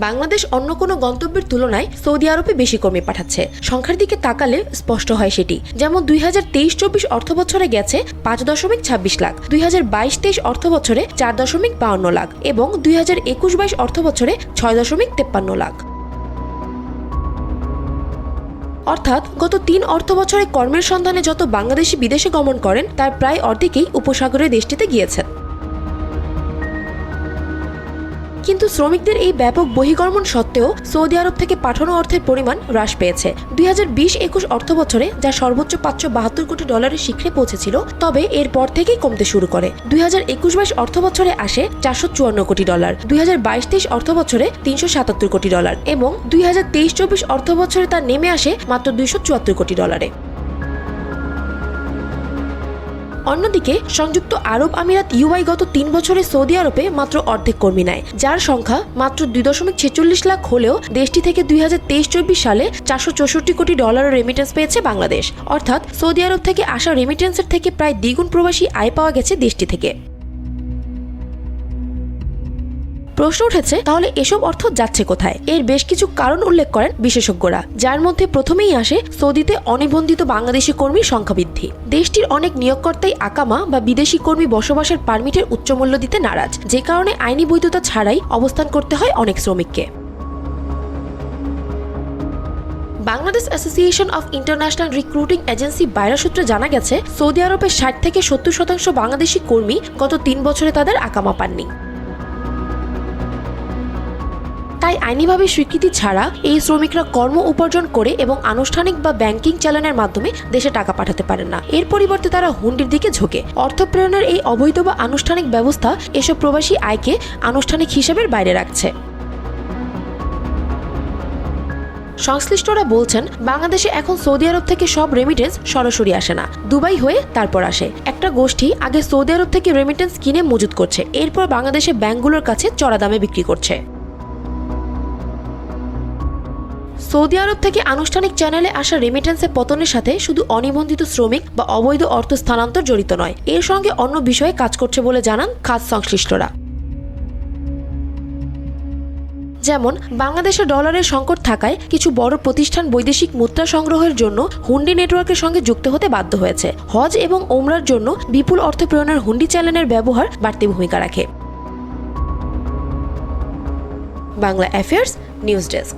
বাংলাদেশ অন্য কোনো গন্তব্যের তুলনায় সৌদি আরবে বেশি কর্মী পাঠাচ্ছে। সংখ্যার দিকে তাকালে স্পষ্ট হয় সেটি। যেমন 2023-24 অর্থবছরে গেছে 5.26 লাখ, 2022-23 অর্থবছরে 4.52 লাখ এবং 2021-22 অর্থবছরে 6.53 লাখ। অর্থাৎ গত 3 অর্থবছরে কর্মের সন্ধানে যত বাংলাদেশি বিদেশে গমন করেন তার প্রায় অর্ধেকই উপসাগরের দেশটিতে গিয়েছেন। কিন্তু শ্রমিকদের এই ব্যাপক বহির্গমন সত্ত্বেও সৌদি আরব থেকে পাঠানো অর্থের পরিমাণ হ্রাস পেয়েছে। 2020-21 অর্থবছরে যা সর্বোচ্চ 572 কোটি ডলারের শিখরে পৌঁছেছিল, তবে এরপর থেকেই কমতে শুরু করে। 2021-22 অর্থবছরে আসে 454 কোটি ডলার, 2022-23 অর্থবছরে 377 কোটি ডলার এবং 2023-24 অর্থবছরে তা নেমে আসে মাত্র 274 কোটি ডলারে। অন্যদিকে সংযুক্ত আরব আমিরাত ইউআই গত 3 বছরে সৌদি আরবে মাত্র অর্ধেক কর্মী নেয়, যার সংখ্যা মাত্র 2.46 লাখ হলেও দেশটি থেকে 2023-24 সালে 464 কোটি ডলারের রেমিটেন্স পেয়েছে বাংলাদেশ। অর্থাৎ সৌদি আরব থেকে আসা রেমিটেন্সের থেকে প্রায় দ্বিগুণ প্রবাসী আয় পাওয়া গেছে দেশটি থেকে। প্রশ্ন উঠেছে, তাহলে এসব অর্থ যাচ্ছে কোথায়? এর বেশ কিছু কারণ উল্লেখ করেন বিশেষজ্ঞরা, যার মধ্যে প্রথমেই আসে সৌদিতে অনিবন্ধিত বাংলাদেশি কর্মীর সংখ্যা বৃদ্ধি। দেশটির অনেক নিয়োগকর্তাই আকামা বা বিদেশি কর্মী বসবাসের পারমিটের উচ্চ মূল্য দিতে নারাজ, যে কারণে আইনি বৈধতা ছাড়াই অবস্থান করতে হয় অনেক শ্রমিককে। Bangladesh association of international recruiting agency বাইরা সূত্রে জানা গেছে, সৌদি আরবে 60 থেকে 70% বাংলাদেশি কর্মী গত 3 বছরে তাদের আকামা পাননি। তাই আইনিভাবে স্বীকৃতি ছাড়া এই শ্রমিকরা কর্ম উপার্জন করে এবং আনুষ্ঠানিক বা ব্যাংকিং চালানের মাধ্যমে দেশে টাকা পাঠাতে পারেন না। এর পরিবর্তে তারা হুন্ডির দিকে ঝোঁকে। অর্থ প্রেরণের এই অবৈধ বা আনুষ্ঠানিক ব্যবস্থা এসব প্রবাসী আয়কে আনুষ্ঠানিক হিসেবের বাইরে রাখছে। সংশ্লিষ্টরা বলছেন, বাংলাদেশে এখন সৌদি আরব থেকে সব রেমিটেন্স সরাসরি আসে না, দুবাই হয়ে তারপর আসে। একটা গোষ্ঠী আগে সৌদি আরব থেকে রেমিটেন্স কিনে মজুত করছে, এরপর বাংলাদেশে ব্যাংকগুলোর কাছে চড়া দামে বিক্রি করছে। সৌদি আরব থেকে আনুষ্ঠানিক চ্যানেলে আসা রেমিটেন্সের পতনের সাথে শুধু অনিবন্ধিত শ্রমিক বা অবৈধ অর্থ স্থানান্তর জড়িত নয়, এর সঙ্গে অন্য বিষয়ে কাজ করছে বলে জানান খাত সংশ্লিষ্টরা। যেমন বাংলাদেশে ডলারের সংকট থাকায় কিছু বড় প্রতিষ্ঠান বৈদেশিক মুদ্রা সংগ্রহের জন্য হুন্ডি নেটওয়ার্কের সঙ্গে যুক্ত হতে বাধ্য হয়েছে। হজ এবং ওমরার জন্য বিপুল অর্থ প্রেরণের হুন্ডি চ্যানেলের ব্যবহার বাড়তি ভূমিকা রাখে। Bangla affairs news desk.